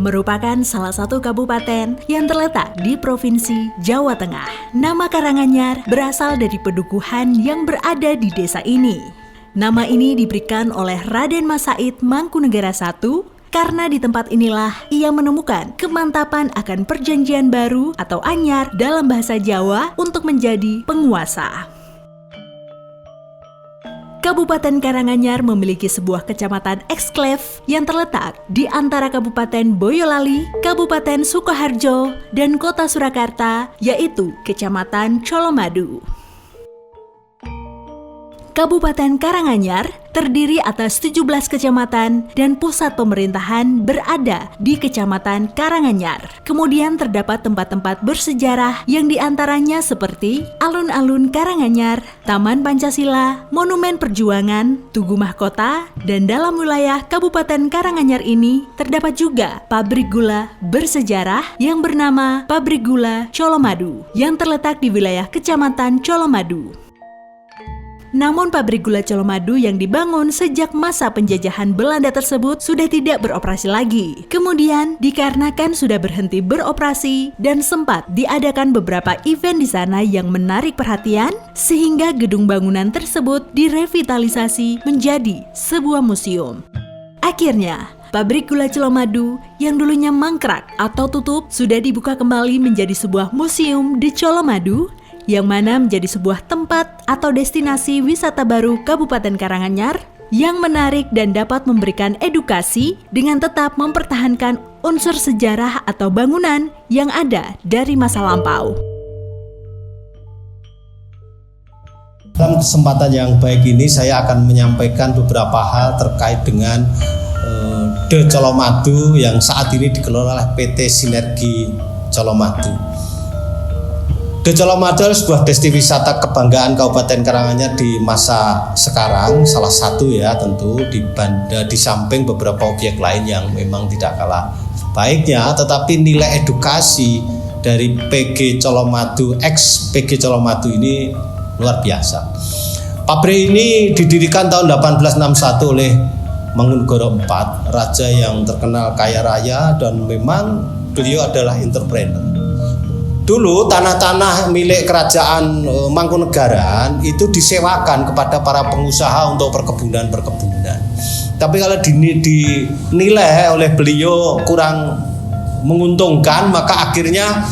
merupakan salah satu kabupaten yang terletak di Provinsi Jawa Tengah. Nama Karanganyar berasal dari pedukuhan yang berada di desa ini. Nama ini diberikan oleh Raden Mas Said Mangkunegara I karena di tempat inilah ia menemukan kemantapan akan perjanjian baru atau anyar dalam bahasa Jawa untuk menjadi penguasa. Kabupaten Karanganyar memiliki sebuah kecamatan eksklave yang terletak di antara Kabupaten Boyolali, Kabupaten Sukoharjo, dan Kota Surakarta, yaitu Kecamatan Colomadu. Kabupaten Karanganyar terdiri atas 17 kecamatan dan pusat pemerintahan berada di Kecamatan Karanganyar. Kemudian terdapat tempat-tempat bersejarah yang diantaranya seperti Alun-Alun Karanganyar, Taman Pancasila, Monumen Perjuangan, Tugu Mahkota, dan dalam wilayah Kabupaten Karanganyar ini terdapat juga pabrik gula bersejarah yang bernama Pabrik Gula Colomadu yang terletak di wilayah Kecamatan Colomadu. Namun pabrik gula Colomadu yang dibangun sejak masa penjajahan Belanda tersebut sudah tidak beroperasi lagi. Kemudian dikarenakan sudah berhenti beroperasi dan sempat diadakan beberapa event di sana yang menarik perhatian, sehingga gedung bangunan tersebut direvitalisasi menjadi sebuah museum. Akhirnya, pabrik gula Colomadu yang dulunya mangkrak atau tutup sudah dibuka kembali menjadi sebuah museum di Colomadu, yang mana menjadi sebuah tempat atau destinasi wisata baru Kabupaten Karanganyar yang menarik dan dapat memberikan edukasi dengan tetap mempertahankan unsur sejarah atau bangunan yang ada dari masa lampau. Dalam kesempatan yang baik ini saya akan menyampaikan beberapa hal terkait dengan De Colomadu yang saat ini dikelola oleh PT Sinergi Colomadu. De Colomadu adalah sebuah destinasi wisata kebanggaan Kabupaten Karanganyar di masa sekarang, salah satu ya tentu di samping beberapa objek lain yang memang tidak kalah baiknya, tetapi nilai edukasi dari PG Colomadu, ex PG Colomadu ini luar biasa. Pabrik ini didirikan tahun 1861 oleh Mangkunegara IV, raja yang terkenal kaya raya dan memang beliau adalah entrepreneur. Dulu tanah-tanah milik kerajaan Mangkunegaran itu disewakan kepada para pengusaha untuk perkebunan. Tapi kalau dinilai oleh beliau kurang menguntungkan, maka akhirnya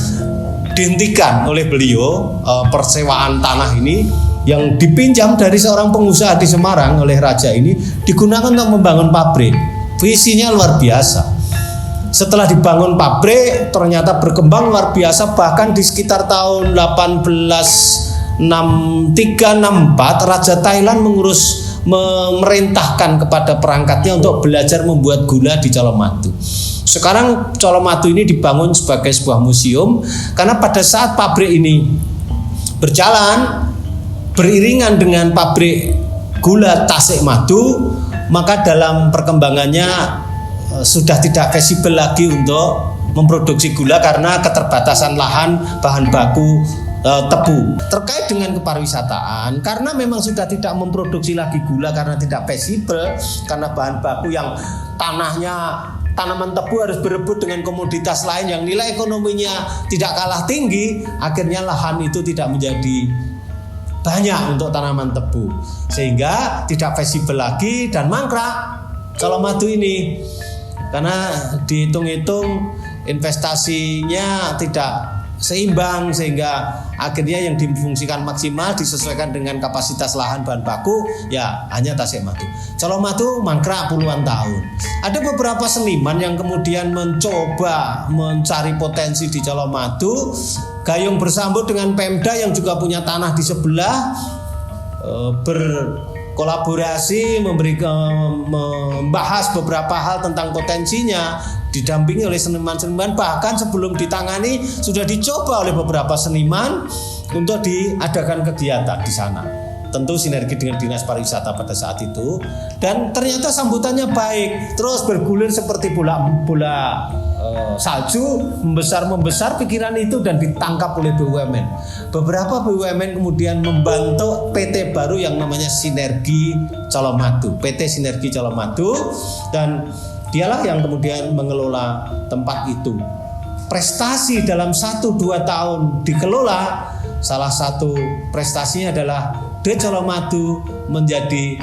dihentikan oleh beliau persewaan tanah ini yang dipinjam dari seorang pengusaha di Semarang oleh raja ini digunakan untuk membangun pabrik. Visinya luar biasa. Setelah dibangun pabrik ternyata berkembang luar biasa, bahkan di sekitar tahun 1863-64 Raja Thailand memerintahkan kepada perangkatnya untuk belajar membuat gula di Colomadu. Sekarang Colomadu ini dibangun sebagai sebuah museum karena pada saat pabrik ini berjalan beriringan dengan pabrik gula Tasikmadu, maka dalam perkembangannya sudah tidak feasible lagi untuk memproduksi gula karena keterbatasan lahan bahan baku tebu. Terkait dengan kepariwisataan, karena memang sudah tidak memproduksi lagi gula karena tidak feasible, karena bahan baku yang tanaman tebu harus berebut dengan komoditas lain yang nilai ekonominya tidak kalah tinggi, akhirnya lahan itu tidak menjadi banyak untuk tanaman tebu, sehingga tidak feasible lagi dan mangkrak Colomadu ini. Karena dihitung-hitung investasinya tidak seimbang, sehingga akhirnya yang difungsikan maksimal disesuaikan dengan kapasitas lahan bahan baku ya hanya Tasikmadu. Colomadu mangkrak puluhan tahun. Ada beberapa seniman yang kemudian mencoba mencari potensi di Colomadu, gayung bersambut dengan Pemda yang juga punya tanah di sebelah, kolaborasi membahas beberapa hal tentang potensinya, didampingi oleh seniman-seniman, bahkan sebelum ditangani sudah dicoba oleh beberapa seniman untuk diadakan kegiatan di sana. Tentu sinergi dengan Dinas Pariwisata pada saat itu, dan ternyata sambutannya baik, terus bergulir seperti bola salju, membesar pikiran itu dan ditangkap oleh BUMN. Beberapa BUMN kemudian membantu PT baru yang namanya Sinergi Colomadu, PT Sinergi Colomadu, dan Dialah yang kemudian mengelola tempat itu. Prestasi dalam 1-2 tahun dikelola, salah satu prestasinya adalah De Colomadu menjadi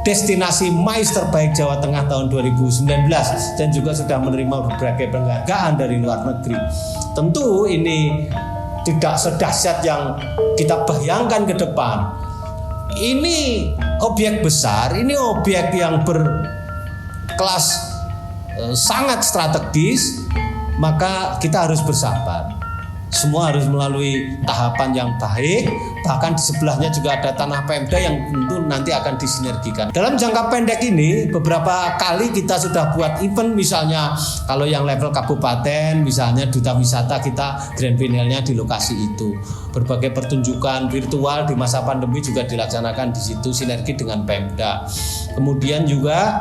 destinasi MICE terbaik Jawa Tengah tahun 2019 dan juga sudah menerima berbagai penghargaan dari luar negeri. Tentu ini tidak sedahsyat yang kita bayangkan ke depan. Ini objek besar, ini objek yang berkelas sangat strategis, maka kita harus bersabar. Semua harus melalui tahapan yang baik, bahkan di sebelahnya juga ada tanah Pemda yang tentu nanti akan disinergikan. Dalam jangka pendek ini beberapa kali kita sudah buat event, misalnya kalau yang level kabupaten, misalnya duta wisata kita grand finalnya di lokasi itu. Berbagai pertunjukan virtual di masa pandemi juga dilaksanakan di situ sinergi dengan Pemda. Kemudian juga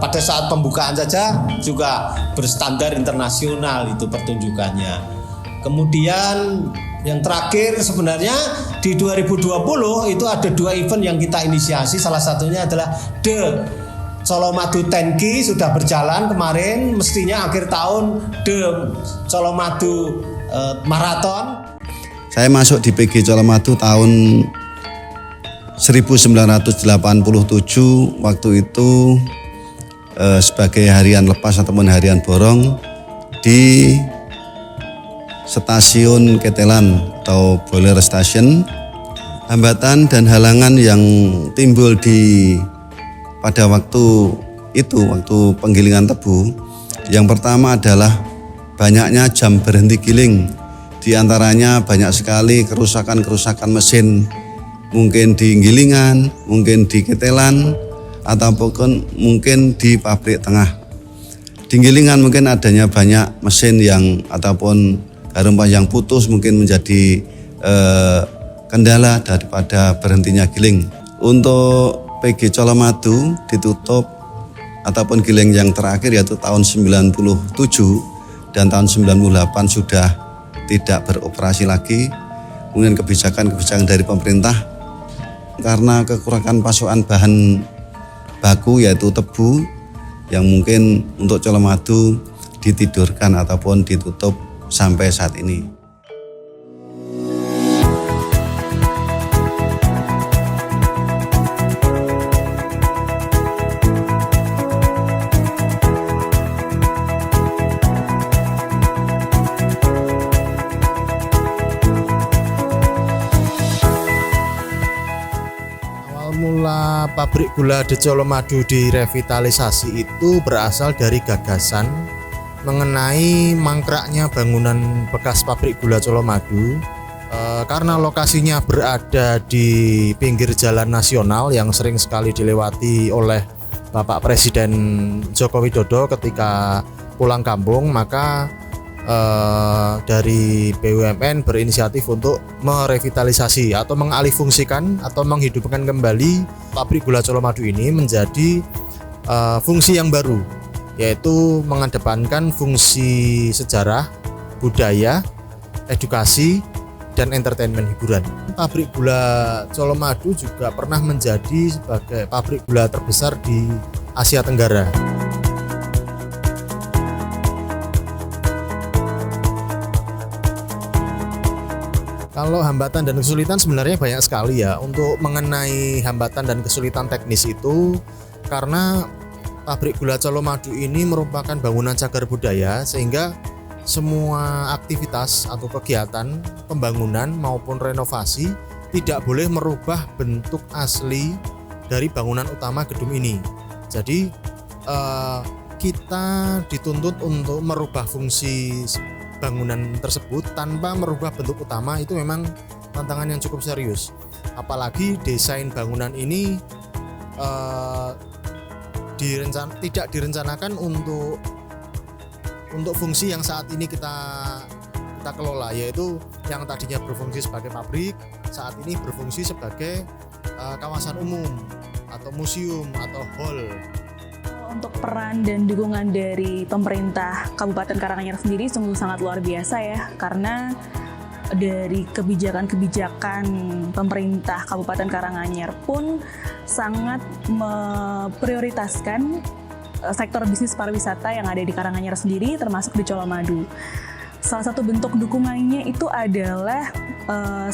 pada saat pembukaan saja juga berstandar internasional itu pertunjukannya. Kemudian yang terakhir sebenarnya di 2020 itu ada 2 event yang kita inisiasi. Salah satunya adalah The Colomadu 10K sudah berjalan kemarin, mestinya akhir tahun The Colomadu Marathon. Saya masuk di PG Colomadu tahun 1987, waktu itu sebagai harian lepas ataupun harian borong di stasiun Ketelan atau Boiler Station. Hambatan dan halangan yang timbul pada waktu itu, waktu penggilingan tebu, yang pertama adalah banyaknya jam berhenti giling. Di antaranya banyak sekali kerusakan mesin, mungkin di Gilingan, mungkin di Ketelan, ataupun mungkin di pabrik tengah. Di Gilingan mungkin adanya banyak mesin yang ataupun garumpa yang putus, mungkin menjadi kendala daripada berhentinya giling. Untuk PG Colomadu ditutup ataupun giling yang terakhir yaitu tahun 97 dan tahun 98 sudah tidak beroperasi lagi. Kemudian kebijakan dari pemerintah karena kekurangan pasokan bahan baku yaitu tebu yang mungkin untuk Colomadu ditidurkan ataupun ditutup sampai saat ini. Mula pabrik gula De Colomadu direvitalisasi itu berasal dari gagasan mengenai mangkraknya bangunan bekas pabrik gula Colomadu karena lokasinya berada di pinggir jalan nasional yang sering sekali dilewati oleh Bapak Presiden Joko Widodo ketika pulang kampung, maka dari BUMN berinisiatif untuk merevitalisasi atau mengalihfungsikan atau menghidupkan kembali pabrik gula Colomadu ini menjadi fungsi yang baru, yaitu mengedepankan fungsi sejarah, budaya, edukasi, dan entertainment hiburan. Pabrik gula Colomadu juga pernah menjadi sebagai pabrik gula terbesar di Asia Tenggara. Kalau hambatan dan kesulitan sebenarnya banyak sekali ya. Untuk mengenai hambatan dan kesulitan teknis itu, karena pabrik gula Colomadu ini merupakan bangunan cagar budaya, sehingga semua aktivitas atau kegiatan pembangunan maupun renovasi tidak boleh merubah bentuk asli dari bangunan utama gedung ini. Jadi kita dituntut untuk merubah fungsi bangunan tersebut tanpa merubah bentuk utama. Itu memang tantangan yang cukup serius, apalagi desain bangunan ini tidak direncanakan untuk fungsi yang saat ini kita kelola, yaitu yang tadinya berfungsi sebagai pabrik saat ini berfungsi sebagai kawasan umum atau museum atau hall. Untuk peran dan dukungan dari pemerintah Kabupaten Karanganyar sendiri sungguh sangat luar biasa ya, karena dari kebijakan-kebijakan pemerintah Kabupaten Karanganyar pun sangat memprioritaskan sektor bisnis pariwisata yang ada di Karanganyar sendiri, termasuk di Colomadu. Salah satu bentuk dukungannya itu adalah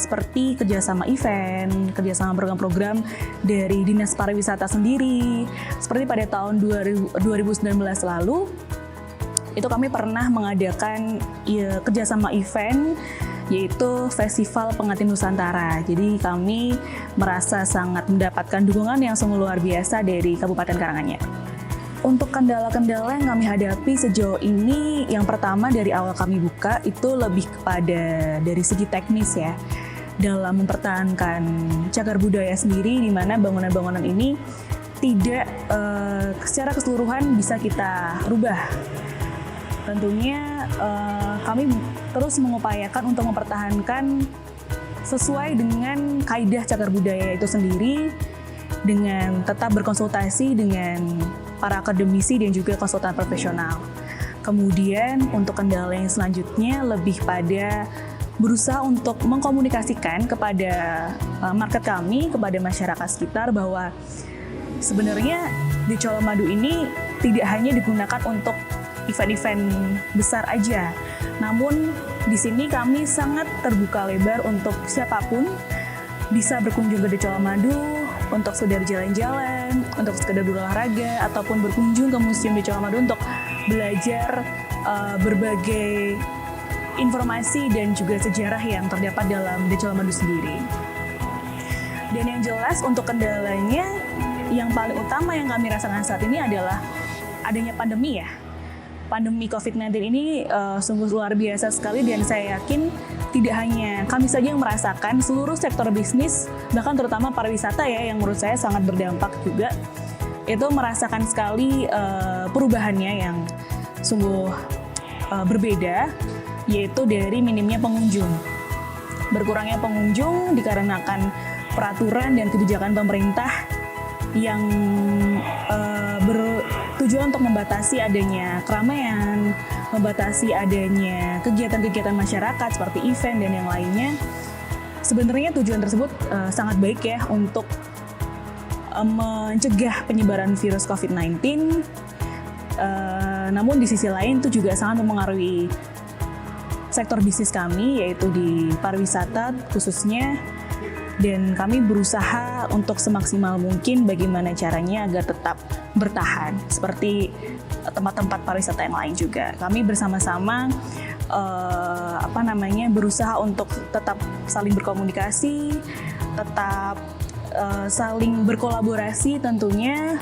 seperti kerjasama event, kerjasama program-program dari Dinas Pariwisata sendiri. Seperti pada tahun 2019 lalu, itu kami pernah mengadakan kerjasama event, yaitu Festival Pengantin Nusantara. Jadi kami merasa sangat mendapatkan dukungan yang sungguh luar biasa dari Kabupaten Karanganyar. Untuk kendala-kendala yang kami hadapi sejauh ini, yang pertama dari awal kami buka itu lebih kepada dari segi teknis ya, dalam mempertahankan cagar budaya sendiri, di mana bangunan-bangunan ini tidak secara keseluruhan bisa kita rubah. Tentunya kami terus mengupayakan untuk mempertahankan sesuai dengan kaidah cagar budaya itu sendiri, dengan tetap berkonsultasi dengan para akademisi dan juga konsultan profesional. Kemudian untuk kendala yang selanjutnya lebih pada berusaha untuk mengkomunikasikan kepada market kami, kepada masyarakat sekitar, bahwa sebenarnya di Colomadu ini tidak hanya digunakan untuk event-event besar aja, namun di sini kami sangat terbuka lebar untuk siapapun bisa berkunjung ke The Colomadu untuk sekedar jalan-jalan, untuk sekedar berolahraga, ataupun berkunjung ke Museum The Colomadu untuk belajar berbagai informasi dan juga sejarah yang terdapat dalam The Colomadu sendiri. Dan yang jelas untuk kendalanya, yang paling utama yang kami rasakan saat ini adalah adanya pandemi ya. Pandemi COVID-19 ini sungguh luar biasa sekali, dan saya yakin tidak hanya kami saja yang merasakan, seluruh sektor bisnis, bahkan terutama pariwisata ya, yang menurut saya sangat berdampak juga, itu merasakan sekali perubahannya yang sungguh berbeda, yaitu dari minimnya pengunjung. Berkurangnya pengunjung dikarenakan peraturan dan kebijakan pemerintah yang bertujuan untuk membatasi adanya keramaian, membatasi adanya kegiatan-kegiatan masyarakat seperti event dan yang lainnya. Sebenarnya tujuan tersebut sangat baik ya untuk mencegah penyebaran virus COVID-19. Namun di sisi lain itu juga sangat mempengaruhi sektor bisnis kami, yaitu di pariwisata khususnya. Dan kami berusaha untuk semaksimal mungkin bagaimana caranya agar tetap bertahan seperti tempat-tempat pariwisata yang lain juga. Kami bersama-sama berusaha untuk tetap saling berkomunikasi, tetap saling berkolaborasi tentunya,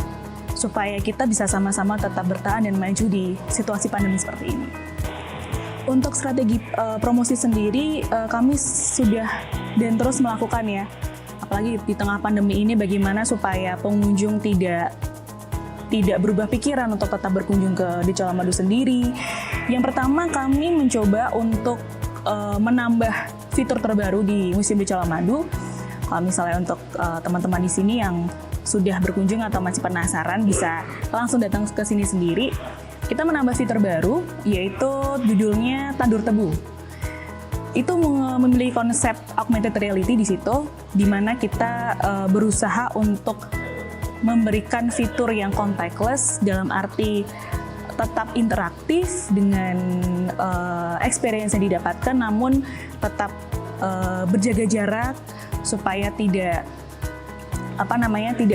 supaya kita bisa sama-sama tetap bertahan dan maju di situasi pandemi seperti ini. Untuk strategi promosi sendiri, kami sudah dan terus melakukan ya, apalagi di tengah pandemi ini, bagaimana supaya pengunjung tidak berubah pikiran untuk tetap berkunjung ke The Colomadu sendiri. Yang pertama, kami mencoba untuk menambah fitur terbaru di Museum The Colomadu. Kalau misalnya untuk teman-teman di sini yang sudah berkunjung atau masih penasaran, bisa langsung datang ke sini sendiri. Kita menambah fitur baru, yaitu judulnya Tandur Tebu. Itu memiliki konsep augmented reality di situ, di mana kita berusaha untuk memberikan fitur yang contactless, dalam arti tetap interaktif dengan experience yang didapatkan, namun tetap berjaga jarak supaya tidak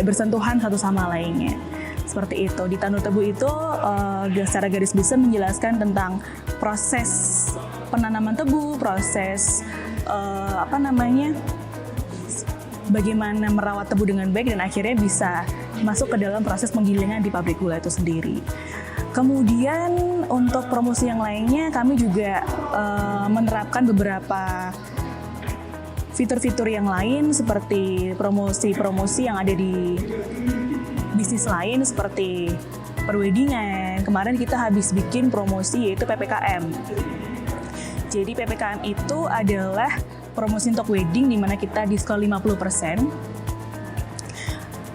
bersentuhan satu sama lainnya. Seperti itu. Di Tandur Tebu itu secara garis besar menjelaskan tentang proses penanaman tebu, proses bagaimana merawat tebu dengan baik, dan akhirnya bisa masuk ke dalam proses penggilingan di pabrik gula itu sendiri. Kemudian untuk promosi yang lainnya, kami juga menerapkan beberapa fitur-fitur yang lain, seperti promosi-promosi yang ada di bisnis lain seperti perwedingan. Kemarin kita habis bikin promosi, yaitu PPKM. Jadi PPKM itu adalah promosi untuk wedding, di mana kita diskon 50%.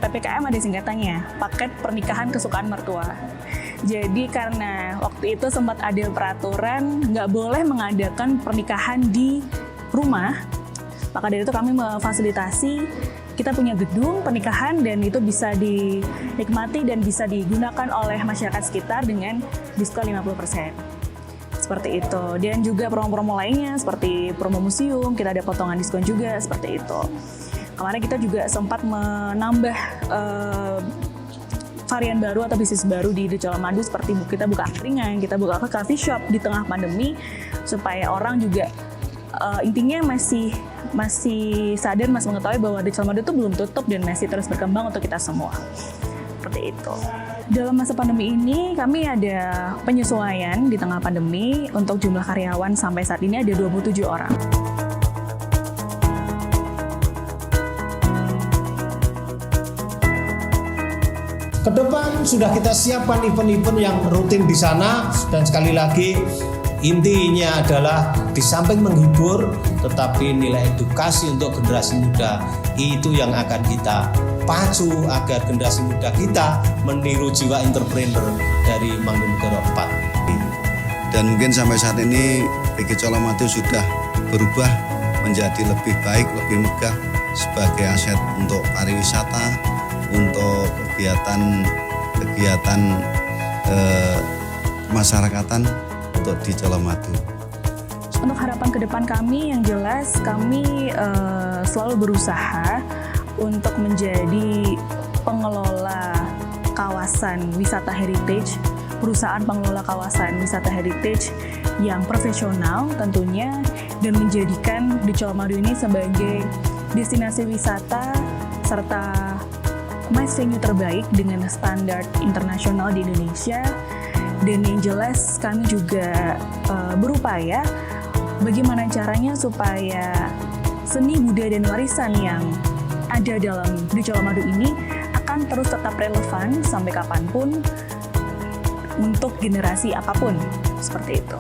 PPKM ada singkatannya, paket pernikahan kesukaan mertua. Jadi karena waktu itu sempat ada peraturan nggak boleh mengadakan pernikahan di rumah, maka dari itu kami memfasilitasi kita punya gedung pernikahan dan itu bisa dinikmati dan bisa digunakan oleh masyarakat sekitar dengan diskon 50%. Seperti itu. Dan juga promo-promo lainnya seperti promo museum, kita ada potongan diskon juga seperti itu. Kemarin kita juga sempat menambah varian baru atau bisnis baru di The Colomadu seperti kita buka angkringan, kita buka coffee shop di tengah pandemi supaya orang juga intinya masih sadar, masih mengetahui bahwa The Colomadu itu belum tutup dan masih terus berkembang untuk kita semua. Seperti itu. Dalam masa pandemi ini kami ada penyesuaian di tengah pandemi untuk jumlah karyawan sampai saat ini ada 27 orang. Kedepan sudah kita siapkan event-event yang rutin di sana dan sekali lagi intinya adalah di samping menghibur tetapi nilai edukasi untuk generasi muda itu yang akan kita pacu agar generasi muda kita meniru jiwa entrepreneur dari Mangkunegara 4. Dan mungkin sampai saat ini BG Colomadu sudah berubah menjadi lebih baik, lebih megah sebagai aset untuk pariwisata, untuk kegiatan kemasyarakatan untuk di Colomadu. Untuk harapan ke depan kami yang jelas kami selalu berusaha untuk menjadi pengelola kawasan wisata heritage, perusahaan pengelola kawasan wisata heritage yang profesional tentunya dan menjadikan The Colomadu ini sebagai destinasi wisata serta MICE venue terbaik dengan standar internasional di Indonesia. Dan yang jelas kami juga berupaya bagaimana caranya supaya seni budaya dan warisan yang ada dalam The Colomadu ini akan terus tetap relevan sampai kapanpun untuk generasi apapun, seperti itu.